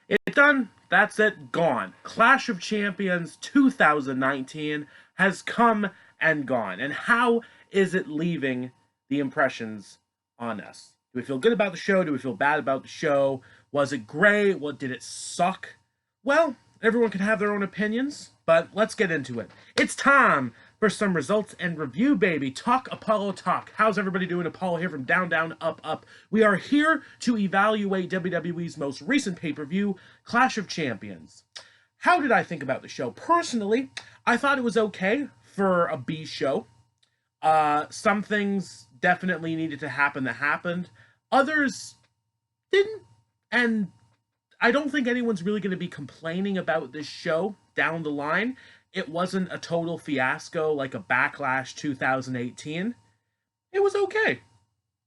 It's done. That's it. Gone. Clash of Champions 2019 has come and gone. And how is it leaving the impressions on us? Do we feel good about the show? Do we feel bad about the show? Was it great? What did it suck? Well, everyone can have their own opinions, but let's get into it. It's time for some results and review, baby. Talk Apollo talk. How's everybody doing? Apollo here from Down Down Up Up. We are here to evaluate WWE's most recent pay-per-view, Clash of Champions. How did I think about the show? Personally, I thought it was okay for a B show. Some things definitely needed to happen that happened. Others didn't. And I don't think anyone's really going to be complaining about this show down the line. It wasn't a total fiasco like a Backlash 2018. It was okay.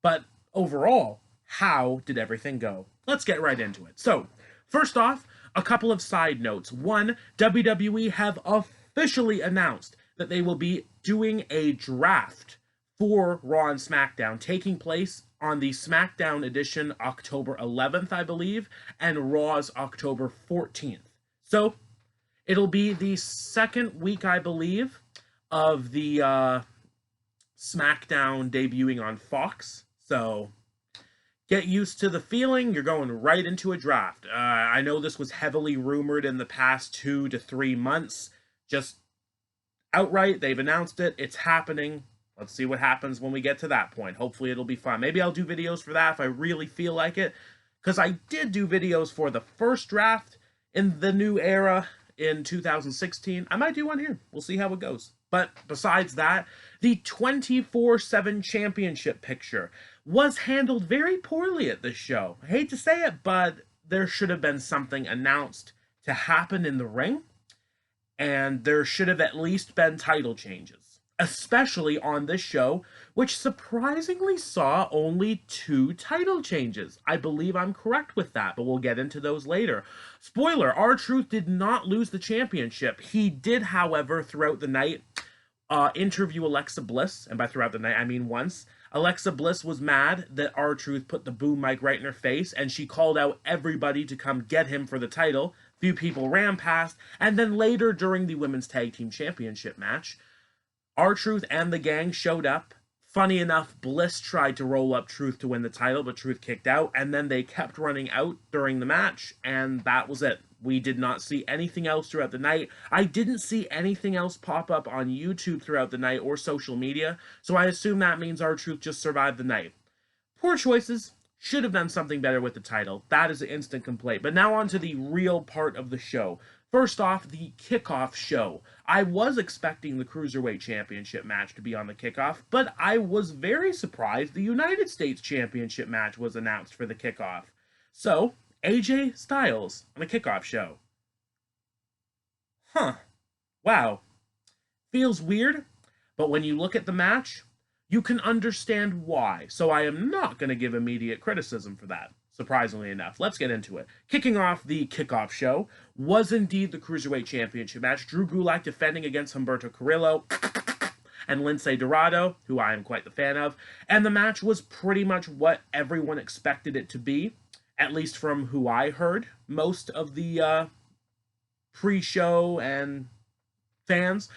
But overall, how did everything go? Let's get right into it. So, first off, a couple of side notes. One, WWE have officially announced that they will be doing a draft for Raw and SmackDown, taking place on the SmackDown edition October 11th, I believe, and Raw's October 14th. So, it'll be the second week, I believe, of the SmackDown debuting on Fox. So, get used to the feeling. You're going right into a draft. I know this was heavily rumored in the past 2 to 3 months. Just outright, they've announced it. It's happening. Let's see what happens when we get to that point. Hopefully it'll be fun. Maybe I'll do videos for that if I really feel like it. Because I did do videos for the first draft in the new era in 2016. I might do one here. We'll see how it goes. But besides that, the 24/7 championship picture was handled very poorly at this show. I hate to say it, but there should have been something announced to happen in the ring. And there should have at least been title changes, especially on this show, which surprisingly saw only 2 title changes. I believe I'm correct with that, but we'll get into those later. Spoiler, R-Truth did not lose the championship. He did, however, throughout the night, interview Alexa Bliss, and by throughout the night, I mean once. Alexa Bliss was mad that R-Truth put the boom mic right in her face, and she called out everybody to come get him for the title. Few people ran past, and then later during the Women's Tag Team Championship match, R-Truth and the gang showed up. Funny enough, Bliss tried to roll up Truth to win the title, but Truth kicked out, and then they kept running out during the match, and that was it. We did not see anything else throughout the night. I didn't see anything else pop up on YouTube throughout the night or social media, so I assume that means R-Truth just survived the night. Poor choices. Should have done something better with the title. That is an instant complaint. But now on to the real part of the show. First off, the kickoff show. I was expecting the Cruiserweight Championship match to be on the kickoff, but I was very surprised the United States Championship match was announced for the kickoff. So, AJ Styles on a kickoff show. Huh. Wow. Feels weird, but when you look at the match, you can understand why. So I am not going to give immediate criticism for that. Surprisingly enough. Let's get into it. Kicking off the kickoff show was indeed the Cruiserweight Championship match. Drew Gulak defending against Humberto Carrillo and Lince Dorado, who I am quite the fan of. And the match was pretty much what everyone expected it to be, at least from who I heard. Most of the pre-show and fans.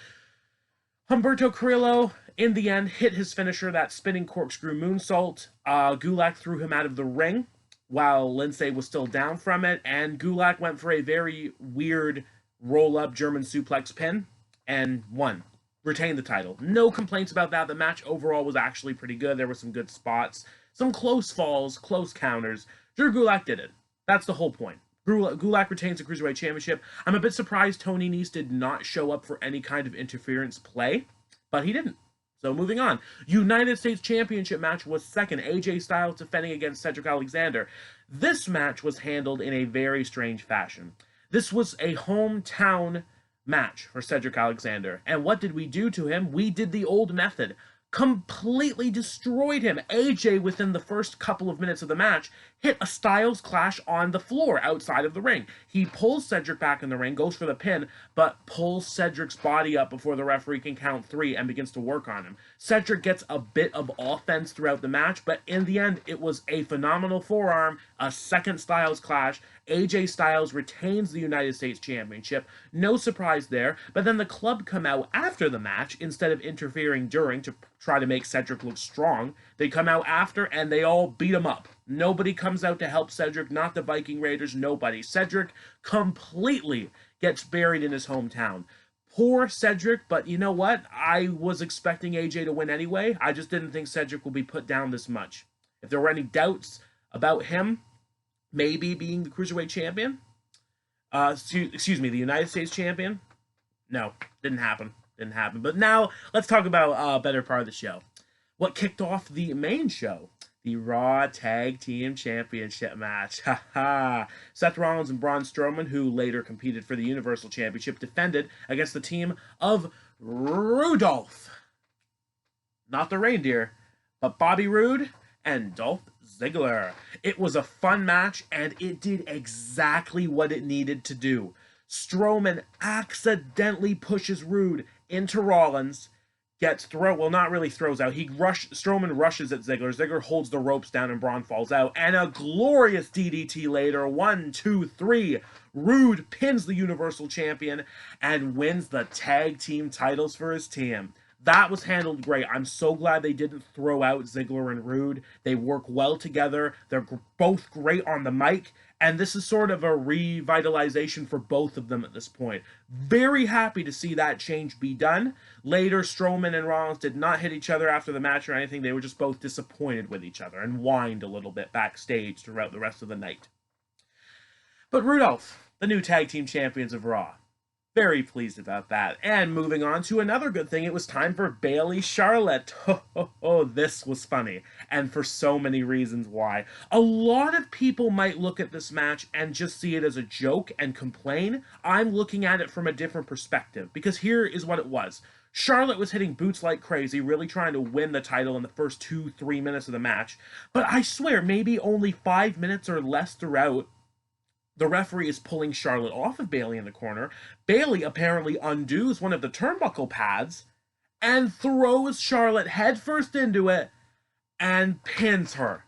Humberto Carrillo, in the end, hit his finisher, that spinning corkscrew moonsault. Gulak threw him out of the ring while Lince was still down from it, and Gulak went for a very weird roll-up German suplex pin and won. Retained the title. No complaints about that. The match overall was actually pretty good. There were some good spots, some close falls, close counters. Drew Gulak did it. That's the whole point. Gulak retains the Cruiserweight Championship. I'm a bit surprised Tony Nese did not show up for any kind of interference play, but he didn't. So moving on. United States Championship match was second. AJ Styles defending against Cedric Alexander. This match was handled in a very strange fashion. This was a hometown match for Cedric Alexander. And what did we do to him? We did the old method. completely destroyed him. AJ, within the first couple of minutes of the match, hit a Styles Clash on the floor outside of the ring. He pulls Cedric back in the ring, goes for the pin, but pulls Cedric's body up before the referee can count 3 and begins to work on him. Cedric gets a bit of offense throughout the match, but in the end, it was a phenomenal forearm, a second Styles Clash. AJ Styles retains the United States Championship. No surprise there, but then the club come out after the match instead of interfering during to try to make Cedric look strong. They come out after and they all beat him up. Nobody comes out to help Cedric, not the Viking Raiders, nobody. Cedric completely gets buried in his hometown. Poor Cedric, but you know what? I was expecting AJ to win anyway. I just didn't think Cedric would be put down this much. If there were any doubts about him maybe being the Cruiserweight Champion, excuse me, the United States Champion, no, didn't happen. Didn't happen. But now, let's talk about a better part of the show. What kicked off the main show? The Raw Tag Team Championship match. Seth Rollins and Braun Strowman, who later competed for the Universal Championship, defended against the team of Rudolph. Not the reindeer, but Bobby Roode and Dolph Ziggler. It was a fun match, and it did exactly what it needed to do. Strowman accidentally pushes Roode into Rollins, gets not really throws out. Strowman rushes at Ziggler. Ziggler holds the ropes down and Braun falls out. And a glorious DDT later. 1, 2, 3. Roode pins the Universal Champion and wins the tag team titles for his team. That was handled great. I'm so glad they didn't throw out Ziggler and Roode. They work well together. They're both great on the mic. And this is sort of a revitalization for both of them at this point. Very happy to see that change be done. Later, Strowman and Rollins did not hit each other after the match or anything. They were just both disappointed with each other and whined a little bit backstage throughout the rest of the night. But Rudolph, the new tag team champions of Raw. Very pleased about that. And moving on to another good thing, it was time for Bayley Charlotte. This was funny. And for so many reasons why. A lot of people might look at this match and just see it as a joke and complain. I'm looking at it from a different perspective. Because here is what it was. Charlotte was hitting boots like crazy, really trying to win the title in the first 2-3 minutes of the match. But I swear, maybe only 5 minutes or less throughout, the referee is pulling Charlotte off of Bayley in the corner. Bayley apparently undoes one of the turnbuckle pads and throws Charlotte headfirst into it and pins her.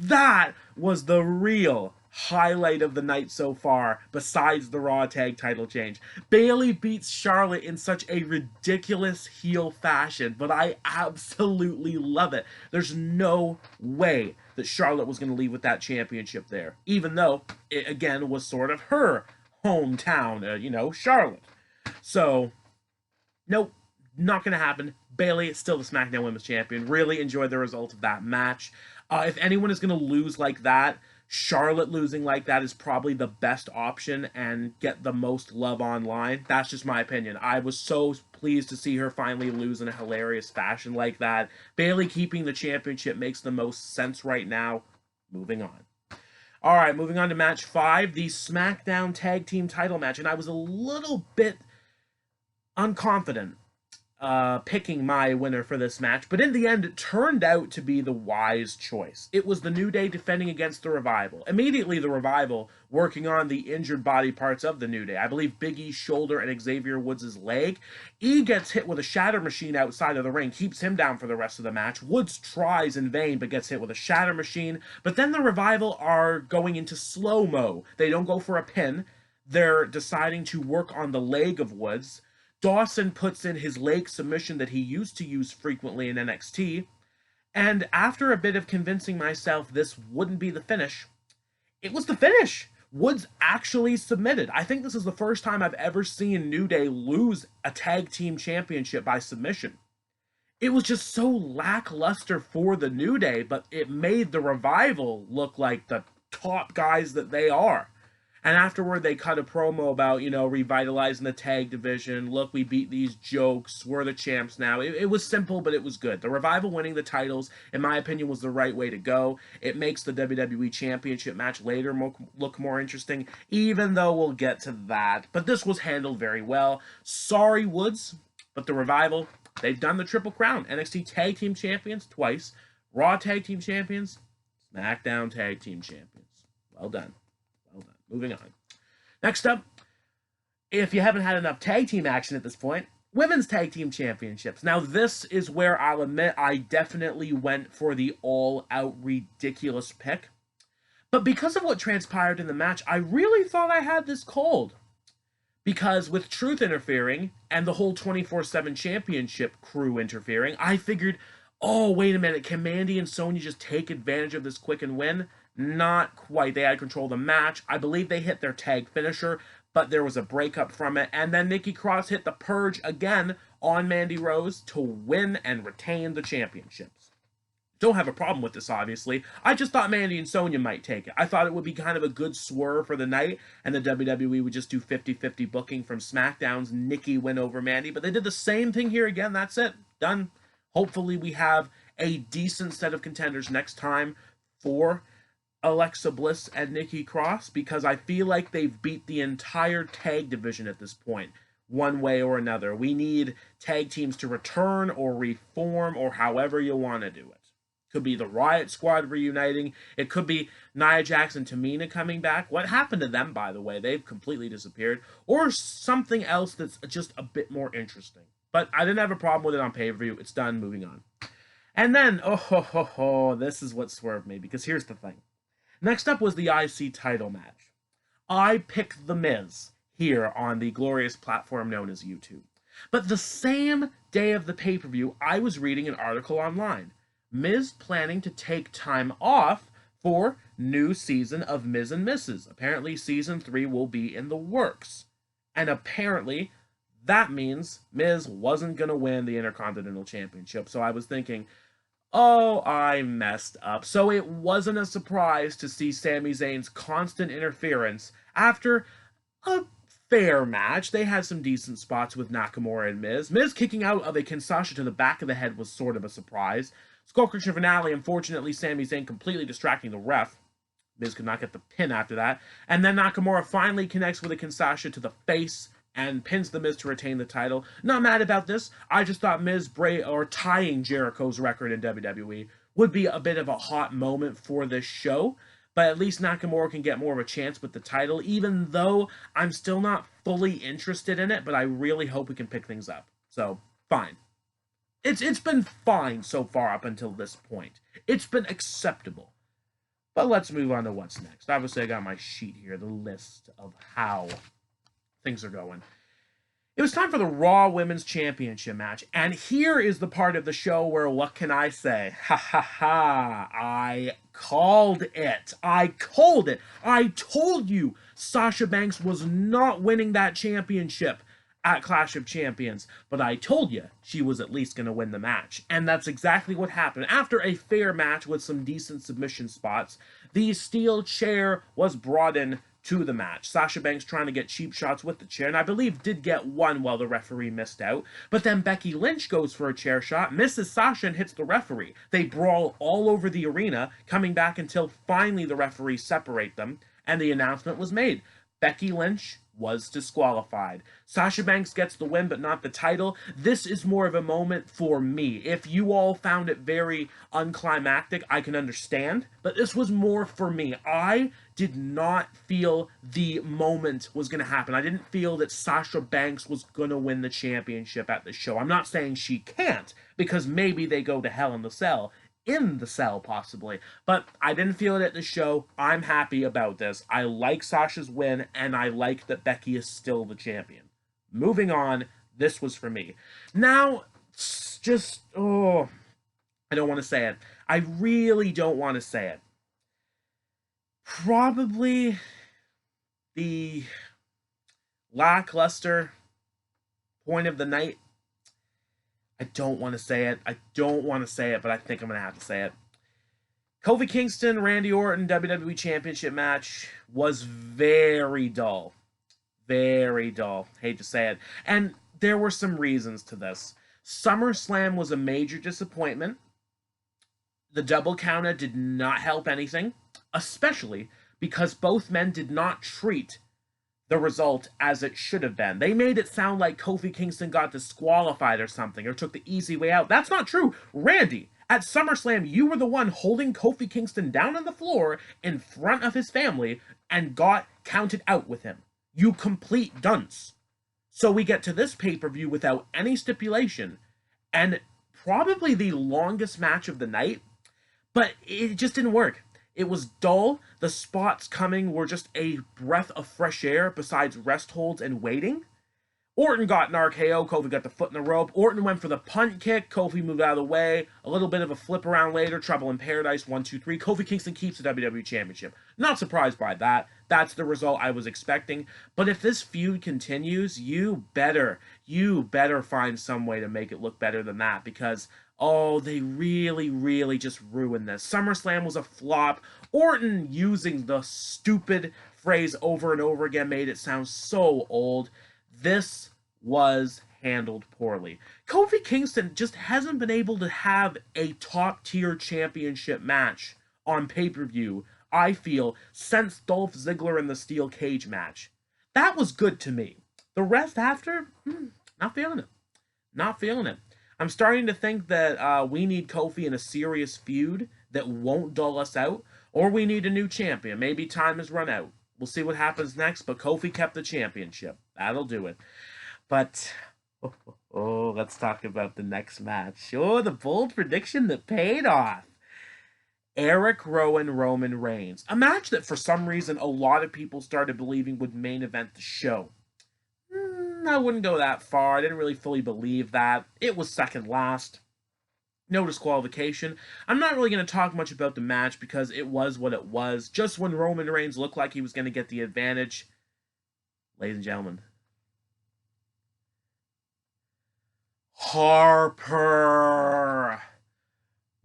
That was the real highlight of the night so far, besides the Raw tag title change. Bayley beats Charlotte in such a ridiculous heel fashion, but I absolutely love it. There's no way that Charlotte was going to leave with that championship there, even though it, again, was sort of her hometown, Charlotte. So, nope, not going to happen. Bayley is still the SmackDown Women's Champion. Really enjoyed the result of that match. If anyone is going to lose like that, Charlotte losing like that is probably the best option and get the most love online. That's just my opinion. I was so pleased to see her finally lose in a hilarious fashion like that. Bayley keeping the championship makes the most sense right now. Moving on. All right, moving on to match 5, the SmackDown Tag Team title match. And I was a little bit unconfident picking my winner for this match, but in the end, it turned out to be the wise choice. It was the New Day defending against the Revival. Immediately, the Revival working on the injured body parts of the New Day. I believe Big E's shoulder and Xavier Woods' leg. E gets hit with a shatter machine outside of the ring, keeps him down for the rest of the match. Woods tries in vain, but gets hit with a shatter machine. But then the Revival are going into slow-mo. They don't go for a pin. They're deciding to work on the leg of Woods. Dawson puts in his leg submission that he used to use frequently in NXT, and after a bit of convincing myself this wouldn't be the finish, it was the finish! Woods actually submitted. I think this is the first time I've ever seen New Day lose a tag team championship by submission. It was just so lackluster for the New Day, but it made the Revival look like the top guys that they are. And afterward, they cut a promo about, revitalizing the tag division. Look, we beat these jokes. We're the champs now. It was simple, but it was good. The Revival winning the titles, in my opinion, was the right way to go. It makes the WWE Championship match later look more interesting, even though we'll get to that. But this was handled very well. Sorry, Woods, but the Revival, They've done the Triple Crown. NXT Tag Team Champions twice, Raw Tag Team Champions, SmackDown Tag Team Champions. Well done. Well done. Moving on. Next up, if you haven't had enough tag team action at this point, Women's Tag Team Championships. Now, this is where I'll admit I definitely went for the all-out ridiculous pick. But because of what transpired in the match, I really thought I had this cold. Because with Truth interfering and the whole 24/7 championship crew interfering, I figured, oh, wait a minute, can Mandy and Sonya just take advantage of this quick and win? Not quite. They had control of the match. I believe they hit their tag finisher, but there was a breakup from it. And then Nikki Cross hit the Purge again on Mandy Rose to win and retain the championships. Don't have a problem with this, obviously. I just thought Mandy and Sonya might take it. I thought it would be kind of a good swerve for the night, and the WWE would just do 50-50 booking from SmackDown's Nikki win over Mandy. But they did the same thing here again. That's it. Done. Hopefully we have a decent set of contenders next time for Alexa Bliss and Nikki Cross, because I feel like they've beat the entire tag division at this point, one way or another. We need tag teams to return or reform or however you want to do it. Could be the Riot Squad reuniting. It could be Nia Jax and Tamina coming back. What happened to them, by the way? They've completely disappeared. Or something else that's just a bit more interesting. But I didn't have a problem with it on pay-per-view. It's done. Moving on. And then, this is what swerved me, because here's the thing. Next up was the IC title match. I picked The Miz here on the glorious platform known as YouTube. But the same day of the pay-per-view, I was reading an article online. Miz planning to take time off for new season of Miz and Mrs. Apparently season 3 will be in the works. And apparently that means Miz wasn't going to win the Intercontinental Championship. So I was thinking, oh, I messed up. So it wasn't a surprise to see Sami Zayn's constant interference after a fair match. They had some decent spots with Nakamura and Miz. Miz kicking out of a Kinshasa to the back of the head was sort of a surprise. Skull Crusher finale, unfortunately, Sami Zayn completely distracting the ref. Miz could not get the pin after that. And then Nakamura finally connects with a Kinshasa to the face and pins the Miz to retain the title. Not mad about this. I just thought Miz tying Jericho's record in WWE would be a bit of a hot moment for this show. But at least Nakamura can get more of a chance with the title, even though I'm still not fully interested in it, but I really hope we can pick things up. So, fine. It's been fine so far up until this point. It's been acceptable. But let's move on to what's next. Obviously, I got my sheet here, the list of how things are going. It was time for the Raw Women's Championship match, and here is the part of the show where, what can I say? Ha ha ha, I called it. I called it. I told you Sasha Banks was not winning that championship at Clash of Champions, but I told you she was at least going to win the match, and that's exactly what happened. After a fair match with some decent submission spots, the steel chair was brought in to the match. Sasha Banks trying to get cheap shots with the chair, and I believe did get one while the referee missed out, but then Becky Lynch goes for a chair shot, misses Sasha, and hits the referee. They brawl all over the arena, coming back until finally the referees separate them, and the announcement was made. Becky Lynch was disqualified. Sasha Banks gets the win, but not the title. This is more of a moment for me. If you all found it very unclimactic, I can understand, but this was more for me. I did not feel the moment was going to happen. I didn't feel that Sasha Banks was going to win the championship at the show. I'm not saying she can't, because maybe they go to Hell in the Cell. In the cell, possibly. But I didn't feel it at the show. I'm happy about this. I like Sasha's win, and I like that Becky is still the champion. Moving on, this was for me. Now, I don't want to say it. I really don't want to say it. Probably the lackluster point of the night. I don't want to say it. But I think I'm going to have to say it. Kofi Kingston, Randy Orton, WWE Championship match was very dull. Very dull. Hate to say it. And there were some reasons to this. SummerSlam was a major disappointment. The double counter did not help anything, especially because both men did not treat the result as it should have been. They made it sound like Kofi Kingston got disqualified or something, or took the easy way out. That's not true. Randy, at SummerSlam, you were the one holding Kofi Kingston down on the floor in front of his family and got counted out with him. You complete dunce. So we get to this pay-per-view without any stipulation, and probably the longest match of the night, but it just didn't work. It was dull. The spots coming were just a breath of fresh air besides rest holds and waiting. Orton got an RKO, Kofi got the foot in the rope. Orton went for the punt kick, Kofi moved out of the way. A little bit of a flip around later, Trouble in Paradise, 1, 2, 3. Kofi Kingston keeps the WWE Championship. Not surprised by that. That's the result I was expecting. But if this feud continues, you better find some way to make it look better than that, because oh, they really just ruined this. SummerSlam was a flop. Orton using the stupid phrase over and over again made it sound so old. This was handled poorly. Kofi Kingston just hasn't been able to have a top-tier championship match on pay-per-view, I feel, since Dolph Ziggler in the Steel Cage match. That was good to me. The rest after, not feeling it. Not feeling it. I'm starting to think that we need Kofi in a serious feud that won't dull us out, or we need a new champion. Maybe time has run out. We'll see what happens next, but Kofi kept the championship. That'll do it. But, let's talk about the next match. Oh, the bold prediction that paid off. Eric Rowan, Roman Reigns. A match that for some reason a lot of people started believing would main event the show. I wouldn't go that far. I didn't really fully believe that. It was second last. No disqualification. I'm not really going to talk much about the match because it was what it was. Just when Roman Reigns looked like he was going to get the advantage. Ladies and gentlemen. Harper.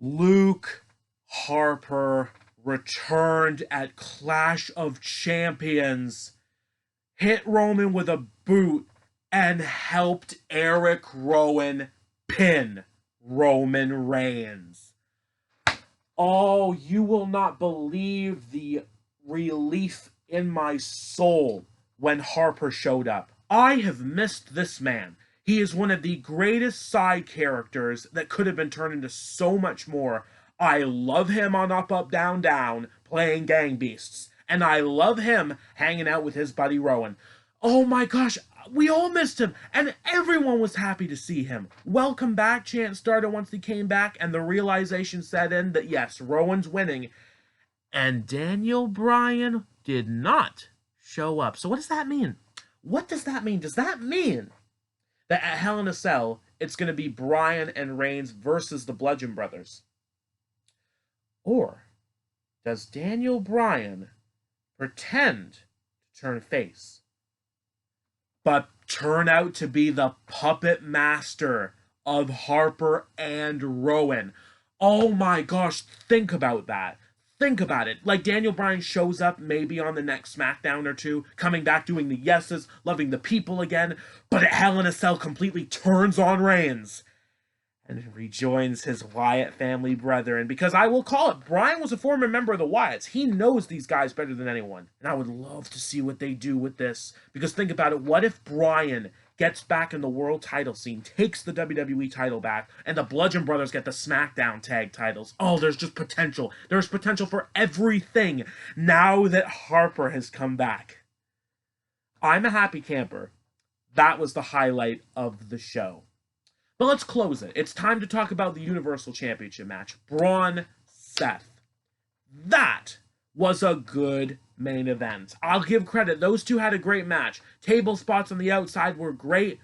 Luke Harper returned at Clash of Champions. Hit Roman with a boot and helped Eric Rowan pin Roman Reigns. Oh, you will not believe the relief in my soul when Harper showed up. I have missed this man. He is one of the greatest side characters that could have been turned into so much more. I love him on Up, Up, Down, Down, playing Gang Beasts. And I love him hanging out with his buddy Rowan. Oh my gosh, we all missed him, and everyone was happy to see him. Welcome back chant started once he came back, and the realization set in that yes, Rowan's winning. And Daniel Bryan did not show up. So what does that mean? What does that mean? Does that mean that at Hell in a Cell, it's going to be Bryan and Reigns versus the Bludgeon Brothers? Or does Daniel Bryan pretend to turn face, but turn out to be the puppet master of Harper and Rowan? Oh my gosh, think about that. Think about it. Like Daniel Bryan shows up maybe on the next SmackDown or two, coming back doing the yeses, loving the people again, but at Hell in a Cell completely turns on Reigns and rejoins his Wyatt family brethren, because I will call it, Bryan was a former member of the Wyatts. He knows these guys better than anyone, and I would love to see what they do with this, because think about it, what if Bryan gets back in the world title scene, takes the WWE title back, and the Bludgeon Brothers get the SmackDown tag titles? Oh, there's just potential. There's potential for everything now that Harper has come back. I'm a happy camper. That was the highlight of the show. But let's close it. It's time to talk about the Universal Championship match. Braun, Seth. That was a good main event. I'll give credit. Those two had a great match. Table spots on the outside were great.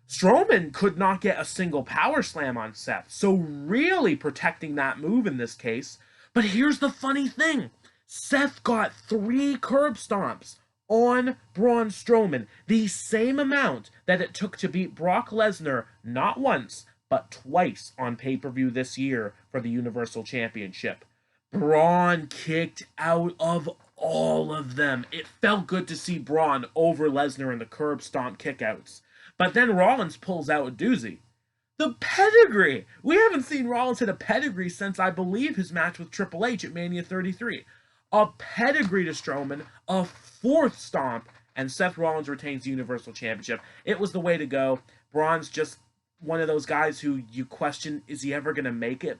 Strowman could not get a single power slam on Seth, so really protecting that move in this case. But here's the funny thing. Seth got 3 curb stomps on Braun Strowman, the same amount that it took to beat Brock Lesnar not once, but twice on pay-per-view this year for the Universal Championship. Braun kicked out of all of them. It felt good to see Braun over Lesnar in the curb stomp kickouts. But then Rollins pulls out a doozy. The pedigree! We haven't seen Rollins hit a pedigree since, I believe, his match with Triple H at Mania 33. A pedigree to Strowman, a 4th stomp, and Seth Rollins retains the Universal Championship. It was the way to go. Braun's just one of those guys who you question, is he ever going to make it?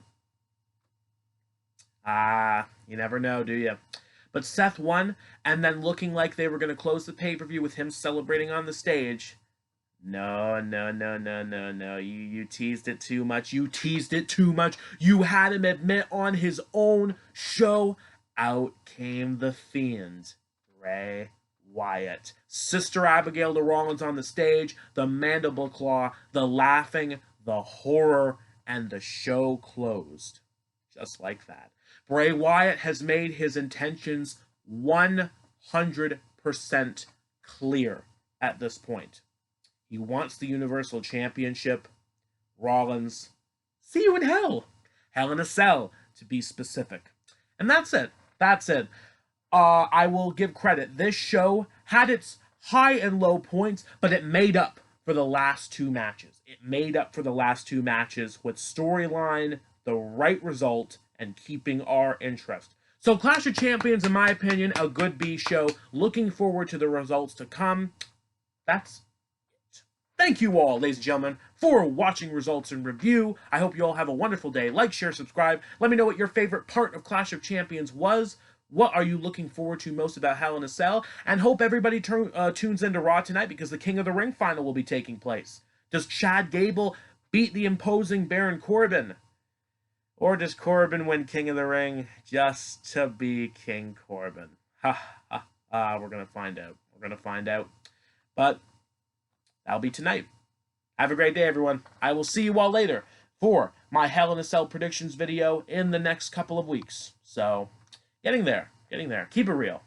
You never know, do you? But Seth won, and then looking like they were going to close the pay-per-view with him celebrating on the stage. No. You teased it too much. You teased it too much. You had him admit on his own show. Out came the Fiend, Bray Wyatt. Sister Abigail to Rollins on the stage, the mandible claw, the laughing, the horror, and the show closed. Just like that. Bray Wyatt has made his intentions 100% clear at this point. He wants the Universal Championship. Rollins, see you in hell. Hell in a Cell, to be specific. And that's it. That's it. I will give credit. This show had its high and low points, but it made up for the last two matches. It made up for the last two matches with storyline, the right result, and keeping our interest. So Clash of Champions, in my opinion, a good B show. Looking forward to the results to come. That's it. Thank you all, ladies and gentlemen, for watching Results and Review. I hope you all have a wonderful day. Like, share, subscribe. Let me know what your favorite part of Clash of Champions was. What are you looking forward to most about Hell in a Cell? And hope everybody tunes into Raw tonight because the King of the Ring final will be taking place. Does Chad Gable beat the imposing Baron Corbin? Or does Corbin win King of the Ring just to be King Corbin? We're going to find out. We're going to find out. But that'll be tonight. Have a great day, everyone. I will see you all later for my Hell in a Cell predictions video in the next couple of weeks. So, getting there. Keep it real.